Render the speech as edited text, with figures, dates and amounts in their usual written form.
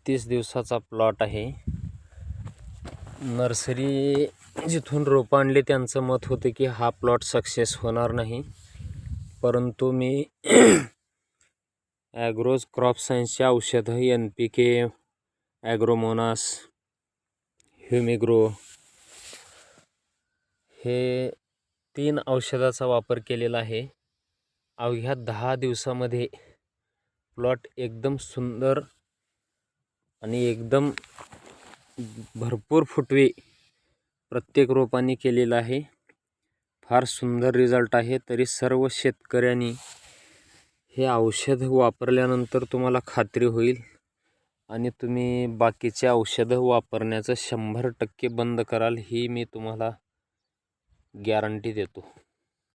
30 दिवसाचा प्लॉट आहे. नर्सरी जिथून रोपं आणले त्यांचं मत होतं की हा प्लॉट सक्सेस होणार नाही, परंतु मी ॲग्रोज क्रॉप सायन्सची औषधं NPK, ॲग्रोमोनास, ह्युमिग्रो हे 3 औषधाचा वापर केलेला आहे. अवघ्या 10 दिवसामध्ये प्लॉट एकदम सुंदर आणि एकदम भरपूर फुटवे प्रत्येक रोपांनी केलेला आहे. फार सुंदर रिझल्ट आहे. तरी सर्व शेतकऱ्यांनी हे औषध वापरल्यानंतर तुम्हाला खात्री होईल आणि तुम्ही बाकीचे औषधं वापरण्याचं 100% बंद कराल, ही मी तुम्हाला गॅरंटी देतो.